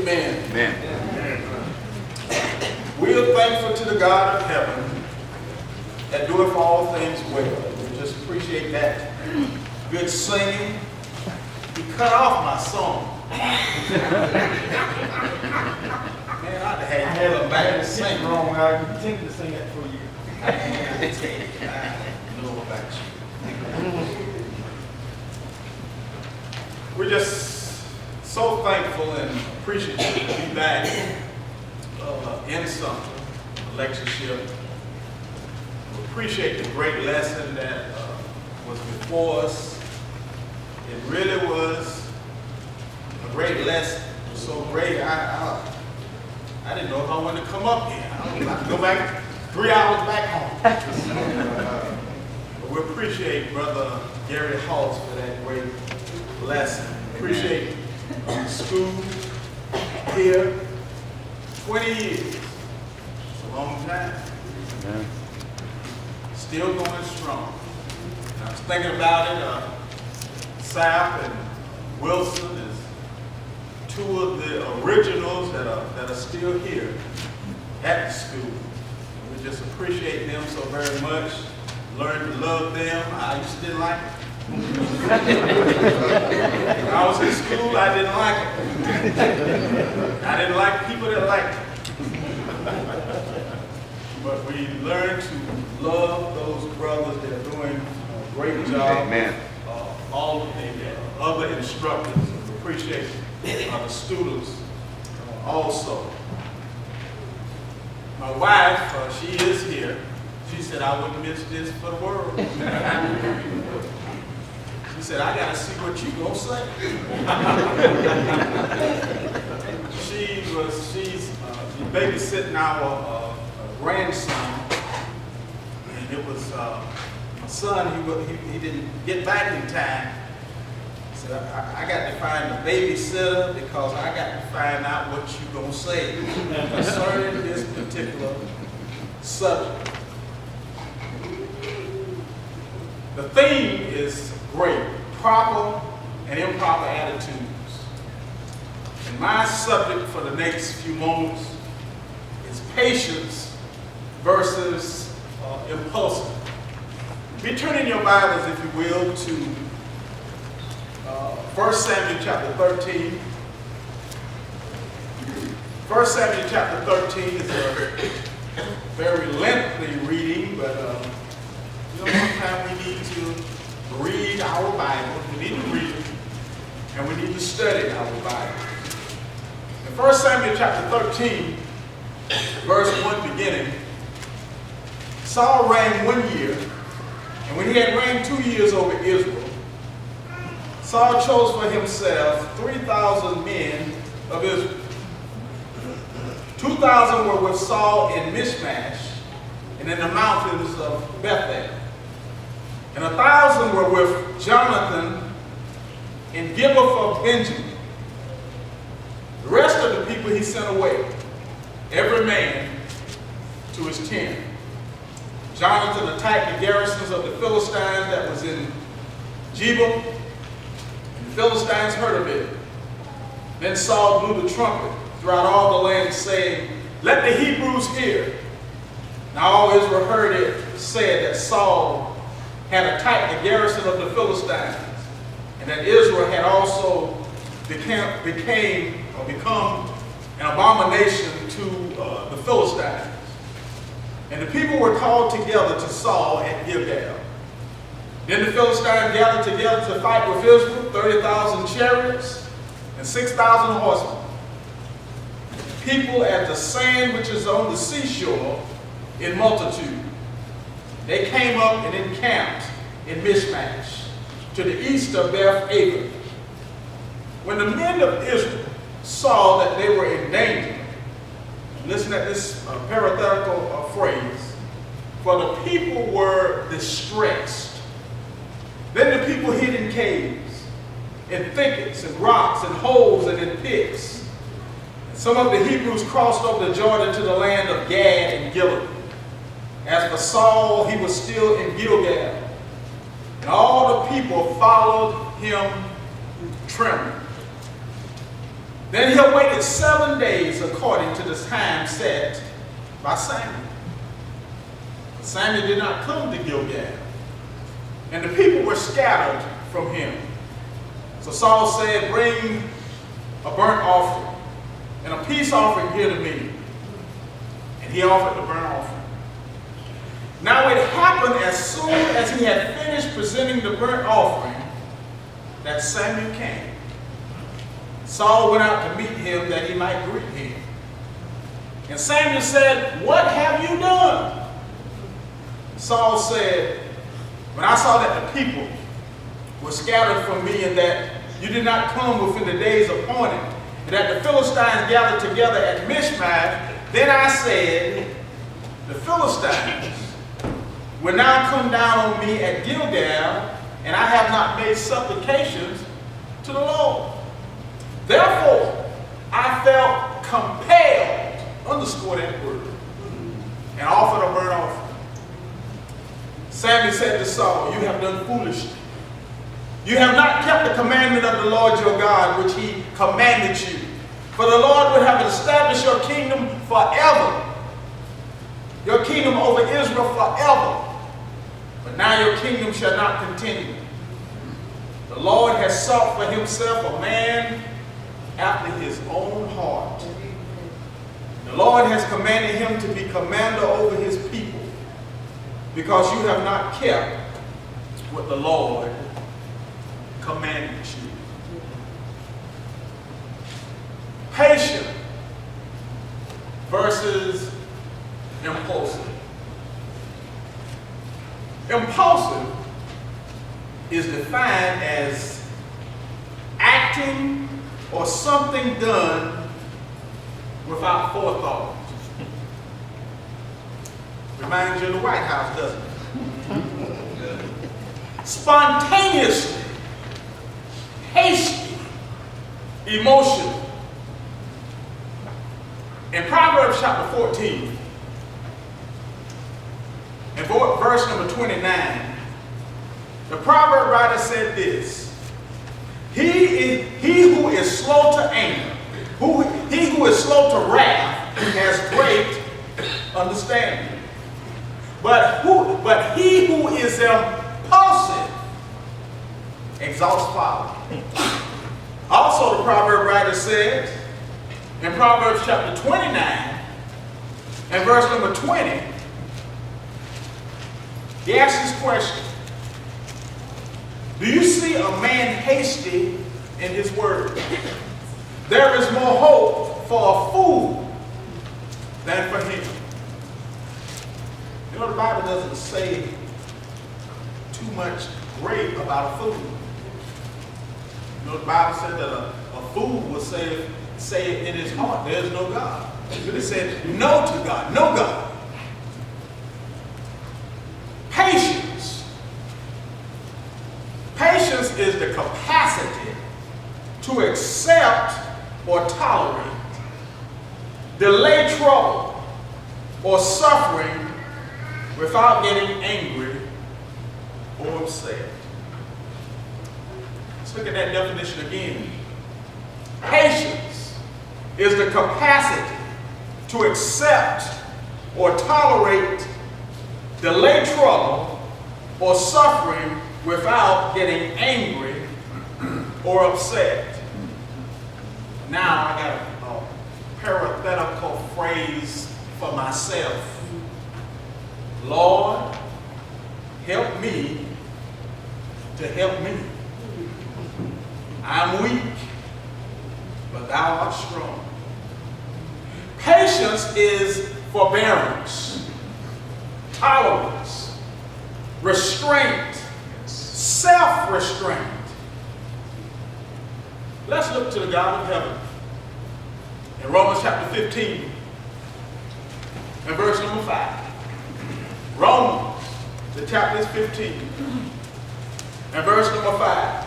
Amen. Amen. We are thankful to the God of heaven that doeth all things well. We just appreciate that. Good singing. He cut off my song. Man, I'd have had a bad sing wrong. I intended to sing that for you. I know about you. We're just so thankful and appreciative to be back in Sumter Lectureship. We appreciate the great lesson that was before us. It really was a great lesson. It was so great, I didn't know if I wanted to come up here. I was about to go back 3 hours back home. But we appreciate Brother Gary Halls for that great lesson. Appreciate the school here. 20 years. It's a long time. Amen. Still going strong. And I was thinking about it. Sapp and Wilson is two of the originals that are still here at the school. We just appreciate them so very much. Learned to love them. I used to didn't like it. When I was in school, I didn't like it. I didn't like people that liked it. But we learned to love those brothers that are doing a great job. Amen. All of the other instructors. We appreciate the students also. My wife, she is here. She said, I wouldn't miss this for the world. She said, I got to see what you going to say. She's babysitting our grandson. And it was my son, he didn't get back in time. So I got to find a babysitter because I got to find out what you going to say concerning this particular subject. The theme is great, proper and improper attitudes. And my subject for the next few moments is patience versus impulsive. Be turning your Bibles, if you will, to 1 Samuel chapter 13. 1 Samuel chapter 13 is a very lengthy reading, but sometimes we need to read our Bible. We need to read it, and we need to study our Bible. In 1 Samuel chapter 13, verse 1 beginning, Saul reigned 1 year, and when he had reigned 2 years over Israel, Saul chose for himself 3,000 men of Israel. 2,000 were with Saul in Michmash and in the mountains of Bethel. And 1,000 were with Jonathan in Gibeah of Benjamin. The rest of the people he sent away, every man to his tent. Jonathan attacked the garrisons of the Philistines that was in Gibeah. The Philistines heard of it. Then Saul blew the trumpet throughout all the land, saying, Let the Hebrews hear. Now all Israel heard it said that Saul had attacked the garrison of the Philistines, and that Israel had also become an abomination to the Philistines. And the people were called together to Saul at Gilgal. Then the Philistines gathered together to fight with Israel, 30,000 chariots and 6,000 horsemen. People as the sand which is on the seashore in multitude. They came up and encamped in Michmash to the east of Beth-Aven. When the men of Israel saw that they were in danger, listen at this parenthetical phrase, for the people were distressed. Then the people hid in caves, in thickets, and rocks, and holes, and in pits. And some of the Hebrews crossed over the Jordan to the land of Gad and Gilead. As for Saul, he was still in Gilgal. And all the people followed him trembling. Then he waited 7 days according to the time set by Samuel. But Samuel did not come to Gilgal, and the people were scattered from him. So Saul said, bring a burnt offering and a peace offering here to me. And he offered the burnt offering. Now it happened as soon as he had finished presenting the burnt offering that Samuel came. Saul went out to meet him that he might greet him. And Samuel said, what have you done? Saul said, when I saw that the people were scattered from me and that you did not come within the days appointed, and that the Philistines gathered together at Michmash, then I said, the Philistines will now come down on me at Gilgal, and I have not made supplications to the Lord. Therefore, I felt compelled, underscore that word, and offered a burnt offering. Samuel said to Saul, you have done foolishly. You have not kept the commandment of the Lord your God, which he commanded you. For the Lord would have established your kingdom forever, your kingdom over Israel forever. But now your kingdom shall not continue. The Lord has sought for himself a man after his own heart. The Lord has commanded him to be commander over his people, because you have not kept what the Lord commanded you. Patient versus impulsive. Impulsive is defined as acting or something done without forethought. Reminds you of the White House, doesn't it? Spontaneously, hasty, emotional. In Proverbs chapter 14, in verse number 29, the proverb writer said this: He who is slow to anger, he who is slow to wrath, has great understanding. But he who is impulsive exalts folly. Also, the proverb writer said in Proverbs chapter 29 and verse number 20, he asks this question: do you see a man hasty in his word? There is more hope for a fool than for him. You know, the Bible doesn't say too much great about a fool. You know, the Bible said that a fool will say in his heart, there's no God. It said no to God, no God. Patience. Patience is the capacity to accept or tolerate, delay trouble or suffering without getting angry or upset. Let's look at that definition again. Patience is the capacity to accept or tolerate, delay trouble or suffering without getting angry or upset. Now I got a parenthetical phrase for myself. Lord, help me to help me. I'm weak, but thou art strong. Patience is forbearance, tolerance, restraint, self-restraint. Let's look to the God of heaven. In Romans chapter 15 and verse number 5. Romans, the chapter is 15 and verse number 5.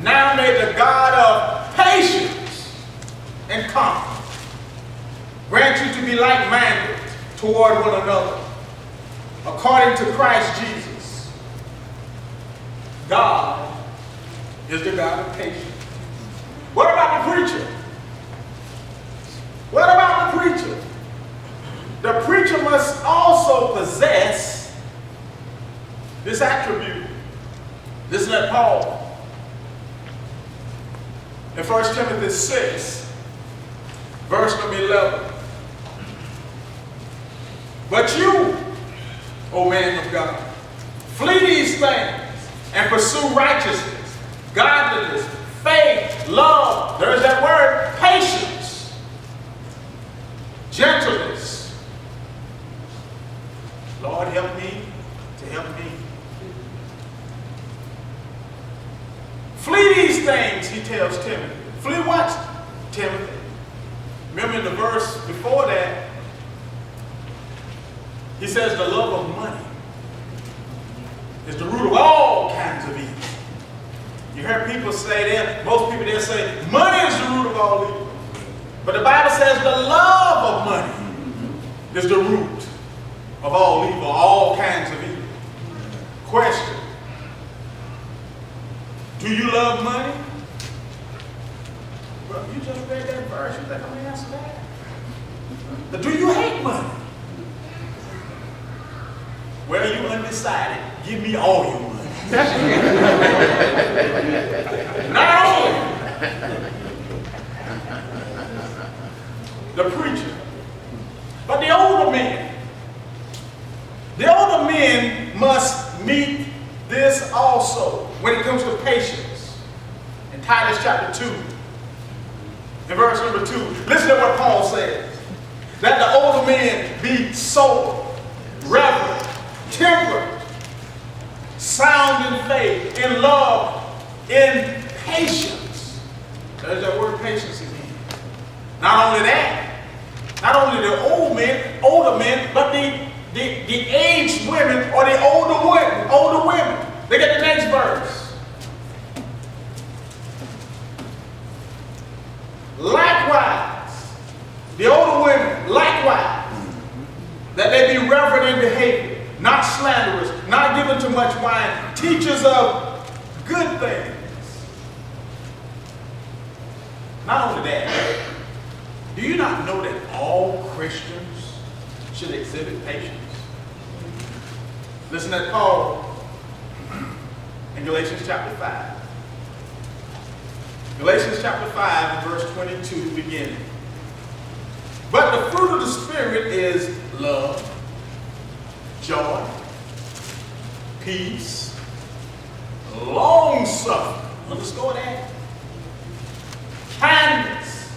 Now may the God of patience and comfort grant you to be like-minded toward one another, according to Christ Jesus. God is the God of patience. What about the preacher? the preacher must also possess this attribute. Listen to Paul in 1 Timothy 6, verse number 11. But you, O man of God, flee these things and pursue righteousness, godliness, faith, love, there's that word, patience, gentleness. Lord, help me to help me. Flee these things, he tells Timothy. Flee what, Timothy? Remember in the verse before that, he says the love of money is the root of all kinds of evil. You hear people say that, most people there say, money is the root of all evil. But the Bible says the love of money is the root of all evil, all kinds of evil. Question: do you love money? Well, you just read that verse, you think I'm going to answer that? But do you hate money? Well, you undecided. Give me all your money. Not only the preacher, but the older men. The older men must meet this also when it comes to patience. In Titus chapter 2, in verse number 2, listen to what Paul says. That the older men be sober, reverent, temperate, sound in faith, in love, in patience. There's that word patience again. Not only that, not only the older men, but the aged women or the older women. Look at the next verse. Likewise, the older women, likewise, that they be reverent in behavior, not slanderers, not given to much wine, teachers of good things. Not only that, do you not know that all Christians should exhibit patience? Listen to Paul in Galatians chapter 5. Galatians chapter 5 and verse 22 beginning. But the fruit of the Spirit is love, joy, peace, long-suffering, underscore that, kindness,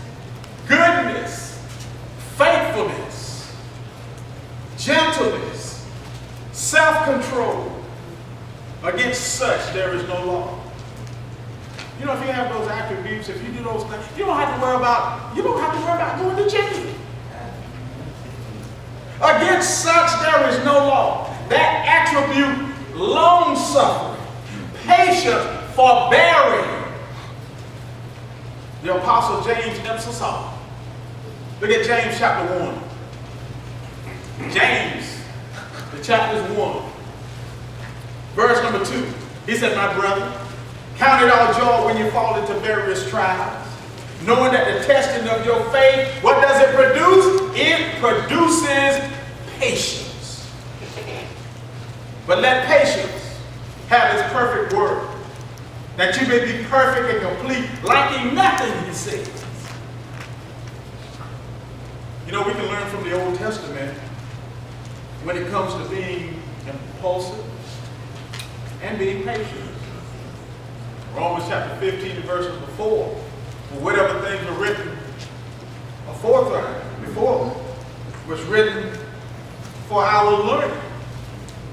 goodness, faithfulness, gentleness, self-control. Against such there is no law. You know, if you have those attributes, if you do those things, you don't have to worry about going to jail. Against such there is no law. That attribute, long-suffering, patient, forbearing, the Apostle James never saw. Look at James chapter 1. James, the chapter is 1. Verse number 2. He said, my brother, count it all joy when you fall into various trials, knowing that the testing of your faith, what does it produce? It produces patience. But let patience have its perfect work, that you may be perfect and complete, lacking nothing, he says. You know, we can learn from the Old Testament when it comes to being impulsive and being patient. Romans chapter 15 and verse number 4. For whatever things were written before was written for our learning,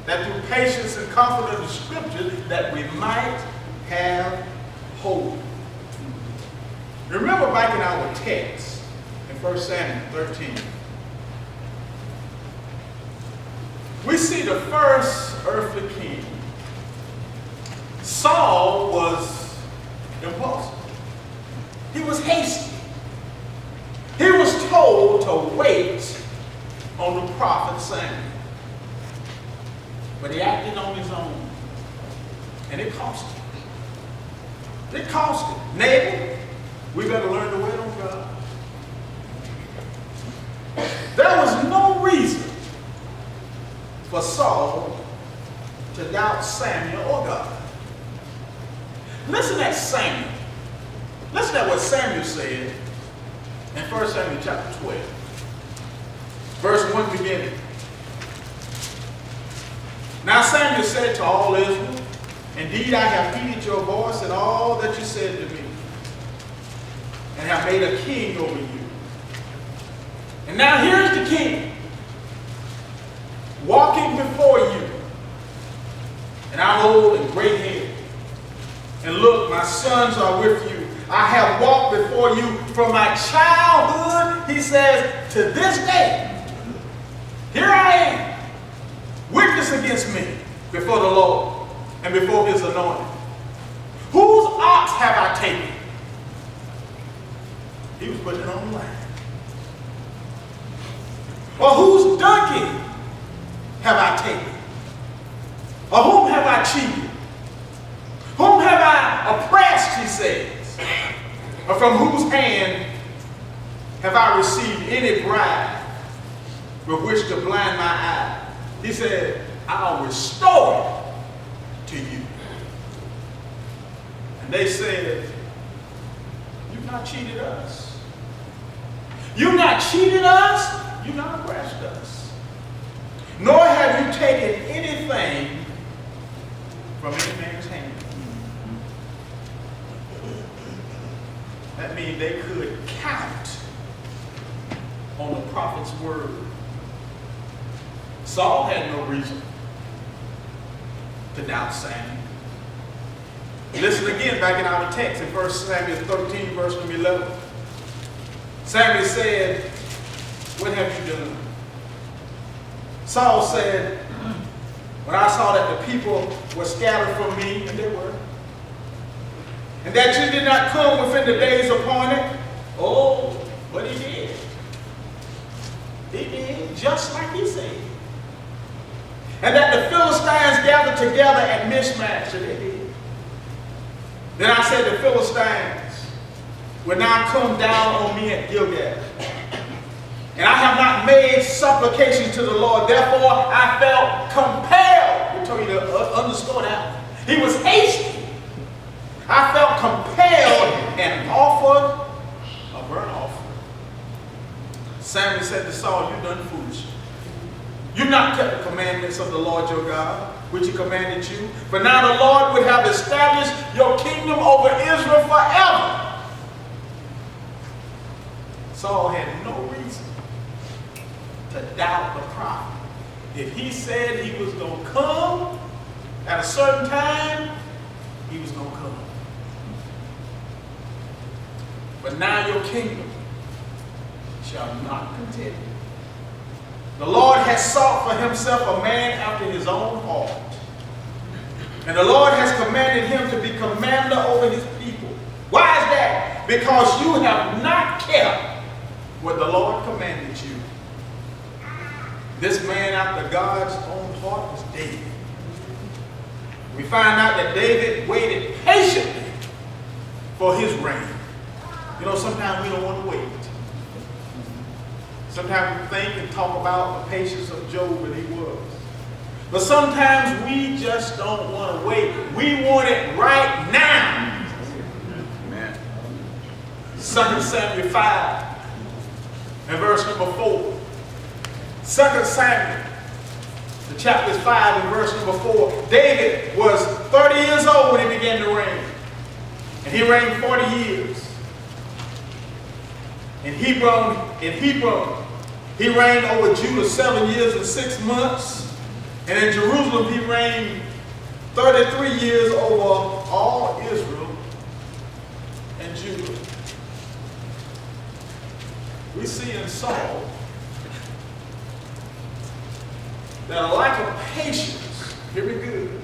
that through patience and comfort of the Scriptures that we might have hope. Remember back in our text in 1 Samuel 13, we see the first earthly king. Saul was impulsive. He was hasty. He was told to wait on the prophet Samuel. But he acted on his own. And it cost him. It cost him. Neighbor, we better learn to wait on God. for Saul to doubt Samuel or God. Listen at Samuel. Listen at what Samuel said in 1 Samuel chapter 12. Verse 1 beginning. Now Samuel said to all Israel, indeed I have heeded your voice and all that you said to me, and have made a king over you. And now here's the king, walking before you, and I'm old and gray-haired. And look, my sons are with you. I have walked before you from my childhood, he says, to this day. Here I am, witness against me before the Lord and before his anointed. Whose ox have I taken? He was putting it on the line. Or whose donkey have I taken? Or whom have I cheated? Whom have I oppressed, he says? Or from whose hand have I received any bribe with which to blind my eye? He said, I'll restore it to you. And they said, you've not cheated us. You've not cheated us. You've not oppressed us. Nor have you taken anything from any man's hand. That means they could count on the prophet's word. Saul had no reason to doubt Samuel. Listen again back in our text in 1 Samuel 13, verse 11. Samuel said, what have you done? Saul said, when I saw that the people were scattered from me, and they were, and that you did not come within the days appointed, oh, but he did. He did, just like he said. And that the Philistines gathered together at Michmash, and they did. Then I said, the Philistines will now come down on me at Gilgal. And I have not made supplication to the Lord. Therefore, I felt compelled. We told you to underscore that. He was hasty. I felt compelled and offered a burnt offering. Samuel said to Saul, you've done foolishly. You've not kept the commandments of the Lord your God, which he commanded you. But now the Lord would have established your kingdom over Israel forever. Saul had no reason to doubt the prophet. If he said he was going to come at a certain time, he was going to come. But now your kingdom shall not continue. The Lord has sought for himself a man after his own heart. And the Lord has commanded him to be commander over his people. Why is that? Because you have not kept what the Lord commanded you. This man after God's own heart was David. We find out that David waited patiently for his reign. You know, sometimes we don't want to wait. Sometimes we think and talk about the patience of Job, and he was. But sometimes we just don't want to wait. We want it right now. Amen. 2 Samuel 5 and verse number 4. 2 Samuel, the chapter is 5 and verse number 4. David was 30 years old when he began to reign. And he reigned 40 years. In Hebron, he reigned over Judah 7 years and 6 months. And in Jerusalem, he reigned 33 years over all Israel and Judah. We see in Saul that a lack of patience, hear me good,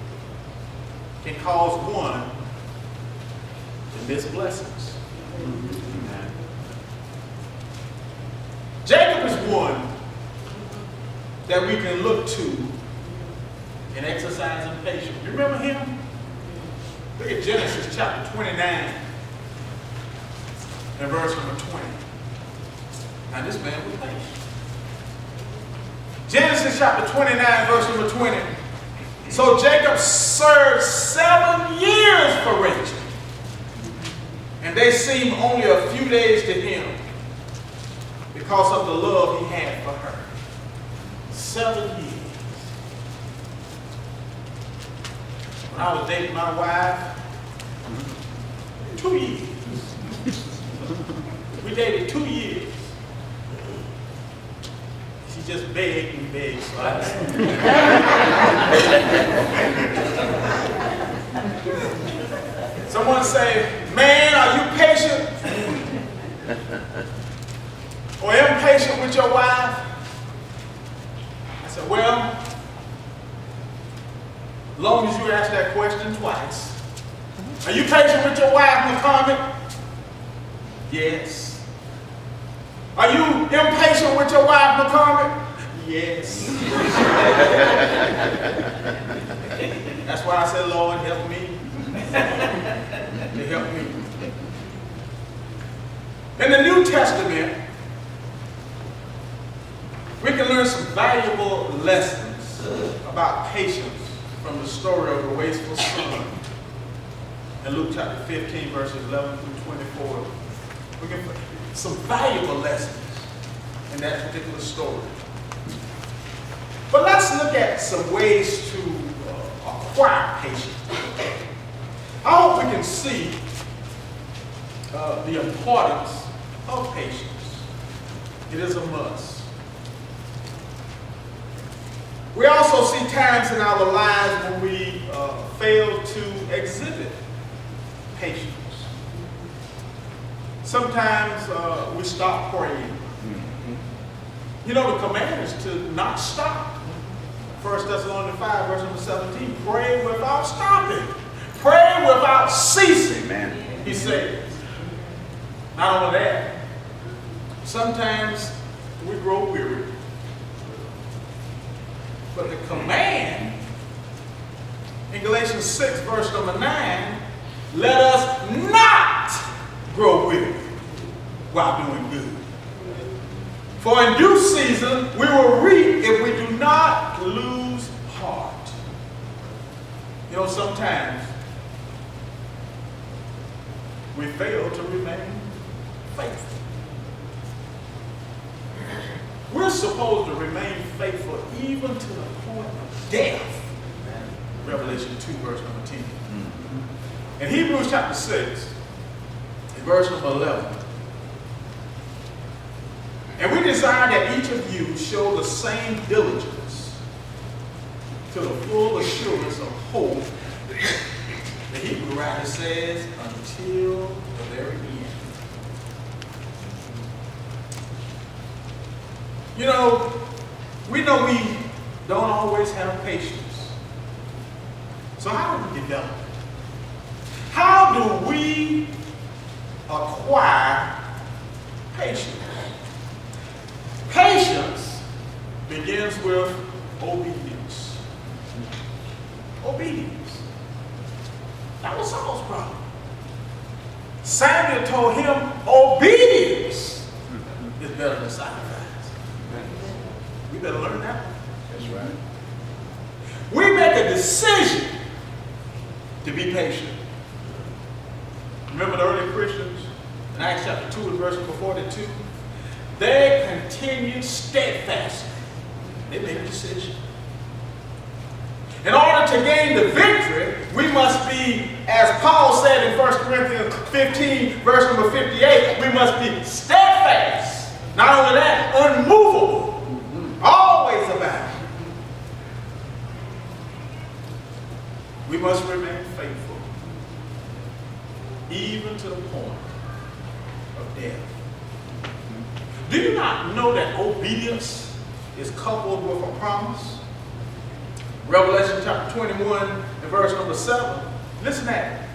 can cause one to miss blessings. Jacob is one that we can look to in exercising patience. You remember him? Look at Genesis chapter 29 and verse number 20. Now this man was patient. Genesis chapter 29, verse number 20. So Jacob served 7 years for Rachel, and they seemed only a few days to him because of the love he had for her. 7 years. When I was dating my wife, 2 years. We dated 2 years. She just begged and begged. So Someone say, man, are you patient or impatient with your wife? I said, well, as long as you ask that question twice. Are you patient with your wife, McCormick? Yes. Are you impatient with your wife, McCormick? Yes. That's why I said, Lord, help me. To help me. In the New Testament, we can learn some valuable lessons about patience from the story of the wasteful son in Luke chapter 15, verses 11 through 24. We can find some valuable lessons in that particular story. But let's look at some ways to acquire patience. I hope we can see the importance of patience. It is a must. We also see times in our lives when we fail to exhibit patience. Sometimes we stop praying. You know, the command is to not stop. 1 Thessalonians 5, verse number 17, pray without stopping. Pray without ceasing, Amen. He says. Not only that, sometimes we grow weary. But the command in Galatians 6, verse number 9, let us not grow weary while doing good. For in due season we will reap if we do not lose heart. You know, sometimes we fail to remain faithful. We're supposed to remain faithful even to the point of death. Revelation 2, verse number 10. In Hebrews chapter 6, in verse number 11, and we desire that each of you show the same diligence to the full assurance of hope. The Hebrew writer says, until the very end. You know we don't always have patience. So how do we develop it? How do we acquire patience? Patience begins with obedience. Obedience. That was Saul's problem. Samuel told him obedience is better than sacrifice. We better learn that one. That's right. We make a decision to be patient. Remember the early Christians in Acts chapter 2 and verse 42? They continued steadfastly. They made a decision. In order to gain the victory, we must be, as Paul said in 1 Corinthians 15, verse number 58, we must be steadfast. Not only that, unmovable. Always abounding. We must remain faithful, even to the point of death. Do you not know that obedience is coupled with a promise? Revelation chapter 21 and verse number 7. Listen at it.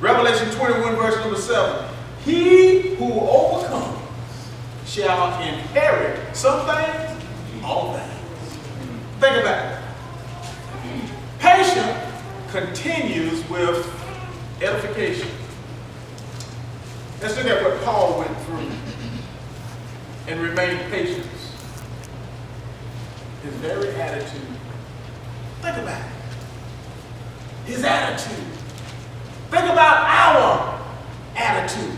Revelation 21 verse number 7. He who overcomes shall inherit some things, all things. Think about it. Patience continues with edification. Let's look at what Paul went through and remained patient. his very attitude. Think about it. His attitude. Think about our attitude.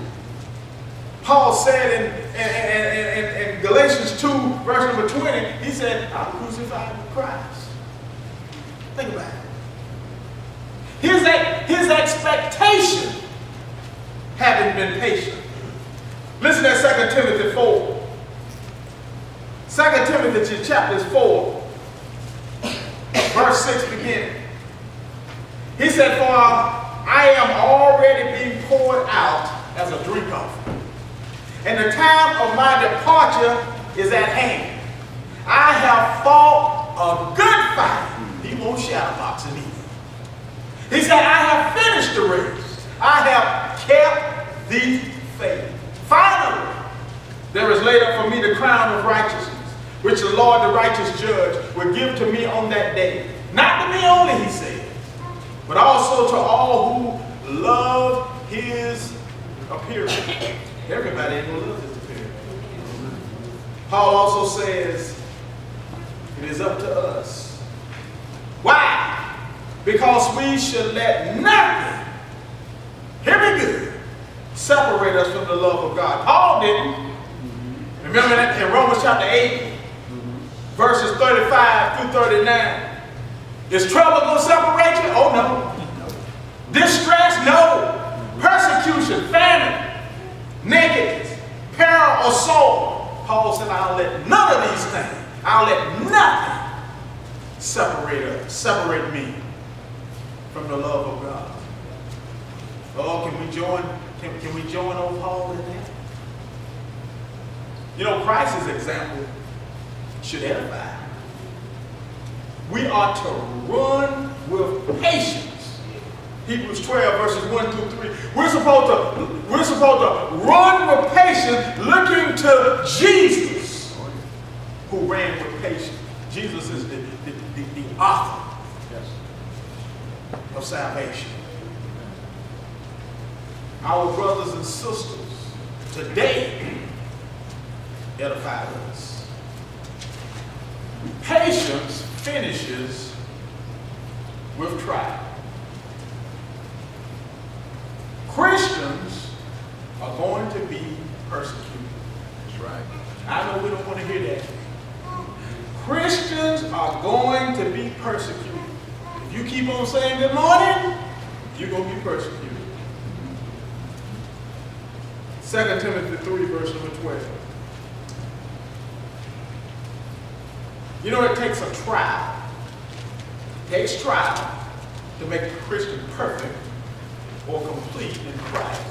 Paul said in Galatians 2, verse number 20, he said, I'm crucified with Christ. Think about it. His expectation, having been patient. Listen to 2 Timothy 4. 2 Timothy chapter 4, verse 6 beginning. He said, for I am already being poured out as a drink offering, and the time of my departure is at hand. I have fought a good fight. He won't shadow boxing either. He said, I have finished the race. I have kept the faith. Finally, there is laid up for me the crown of righteousness, which the Lord, the righteous judge, will give to me on that day. Not to me only, he said, but also to all who love his appearing. Everybody ain't gonna love his appearing. Paul also says, it is up to us. Why? Because we should let nothing, hear me good, separate us from the love of God. Paul didn't. Remember that in Romans chapter 8, verses 35 through 39. Is trouble going to separate you? Oh no. Distress? No. Persecution, famine, nakedness, peril, or sword. Paul said, I'll let none of these things, I'll let nothing separate me from the love of God. Oh, can we join old Paul in that? You know, Christ's example should edify. We are to run with patience. Hebrews 12 verses 1 through 3. We're supposed to run with patience, looking to Jesus, who ran with patience. Jesus is the author of salvation. Our brothers and sisters today edify us. Patience finishes with trial. Christians are going to be persecuted. That's right. I know we don't want to hear that. Christians are going to be persecuted. If you keep on saying good morning, you're going to be persecuted. 2 Timothy 3, verse number 12. You know, it takes a trial. It takes trial to make a Christian perfect or complete in Christ.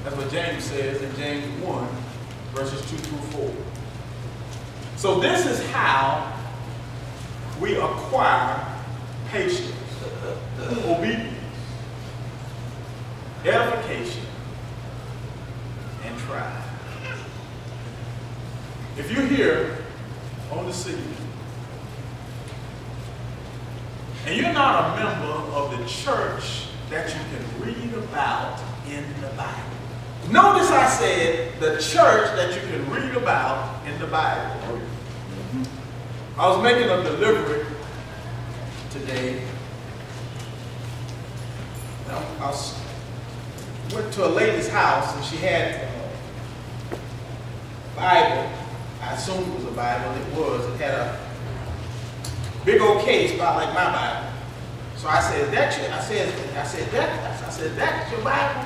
That's what James says in James 1, verses 2 through 4. So this is how we acquire patience, obedience, edification, and trial. If you're here on the scene, and you're not a member of the church that you can read about in the Bible. Notice I said the church that you can read about in the Bible. I was making a delivery today. I went to a lady's house and she had a Bible. I assumed it was a Bible. It was. It had a big old case about like my Bible. So I said, that's your Bible?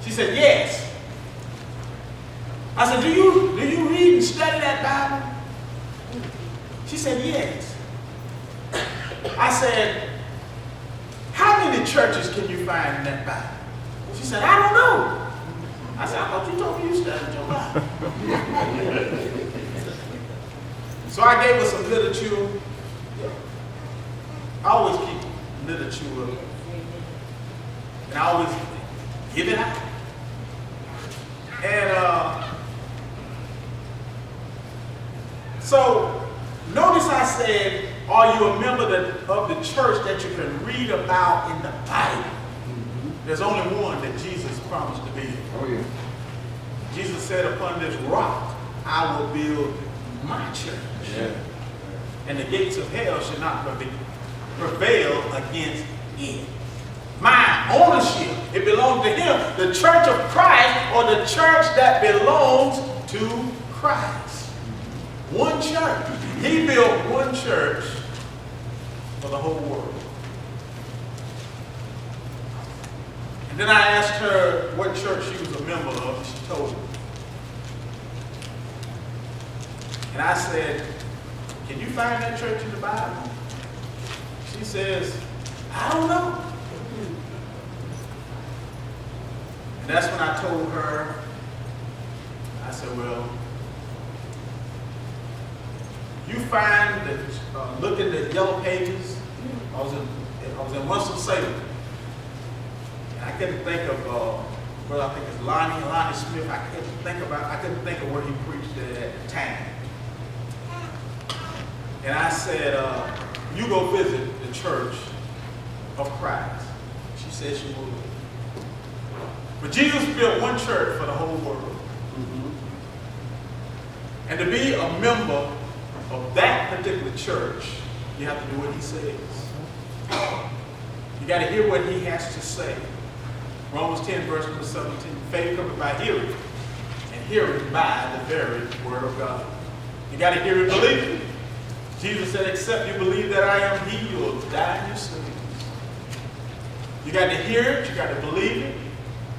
She said, yes. I said, do you read and study that Bible? She said, yes. I said, how many churches can you find in that Bible? She said, I don't know. I said, I thought you told me you studied your Bible. So I gave her some literature. I always keep literature, and I always give it out. And so notice I said, are you a member of the church that you can read about in the Bible? There's only one that Jesus promised to build. Oh yeah. Jesus said, upon this rock I will build my church. Yeah. and the gates of hell should not prevail against it. My ownership, it belongs to him. The church of Christ, or the church that belongs to Christ. One church. He built one church for the whole world. And then I asked her what church she was a member of, and she told me. And I said, can you find that church in the Bible? She says, I don't know. And that's when I told her, I said, well, you find that, look in the yellow pages. I was in Winston-Salem. And I couldn't think of, well, I think it's Lonnie Smith. I couldn't think of where he preached at the time. And I said, you go visit the church of Christ. She said she would. But Jesus built one church for the whole world. And to be a member of that particular church, you have to do what he says. You got to hear what he has to say. Romans 10, verse number 17. Faith cometh by hearing, and hearing by the very word of God. You got to hear and believe it. Jesus said, except you believe that I am he, you will die in your sins. You got to hear it, you got to believe it,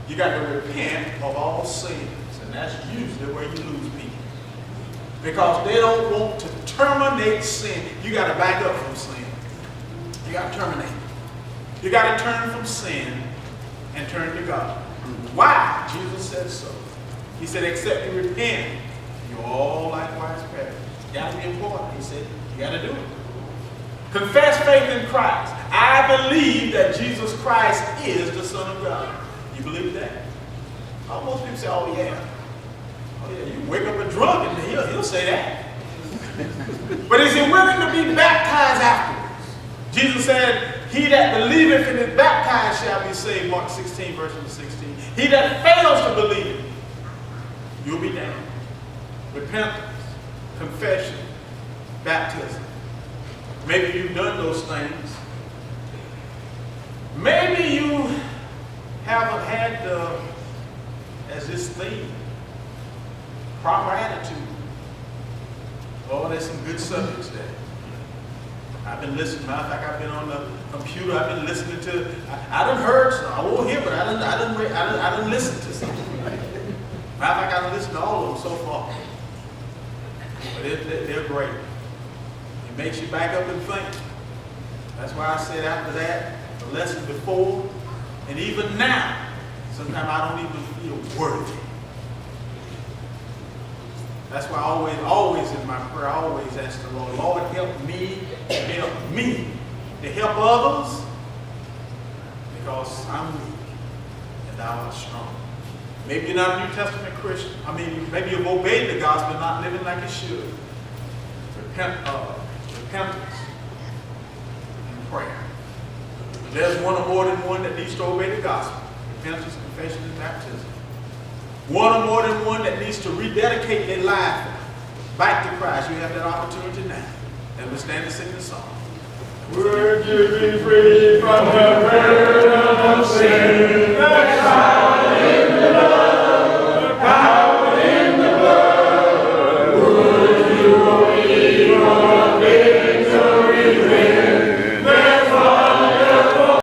you got to repent of all sins. And that's usually where you lose people. Because they don't want to terminate sin. You got to back up from sin. You got to terminate. You got to turn from sin and turn to God. Why? Jesus said so. He said, except you repent, you all likewise perish. Got to be important. He said, you got to do it. Confess faith in Christ. I believe that Jesus Christ is the Son of God. You believe that? Most people say, oh yeah. Oh yeah, you wake up a drunk and he'll say that. But is he willing to be baptized afterwards? Jesus said, he that believeth and is baptized shall be saved. Mark 16, verse 16. He that fails to believe, you'll be damned. Repentance, confession, baptism. Maybe you've done those things. Maybe you haven't had as this theme, proper attitude. Oh, there's some good subjects there. I've been listening. Matter of fact, I've been on the computer. I've been listening to. I done heard some. I won't hear, but I done listened to some. Matter of fact, I done listened to all of them so far. But they're great. It makes you back up and think. That's why I said after that, the lesson before, and even now, sometimes I don't even feel worthy. That's why I always in my prayer, I always ask the Lord, Lord, help me to help others, because I'm weak and thou art strong. Maybe you're not a New Testament Christian. Maybe you've obeyed the gospel, not living like you should. Repentance and prayer. There's one or more than one that needs to obey the gospel. Repentance, confession, and baptism. One or more than one that needs to rededicate their life back to Christ. You have that opportunity now. And we stand and sing this song. Would you be free from the burden of sin?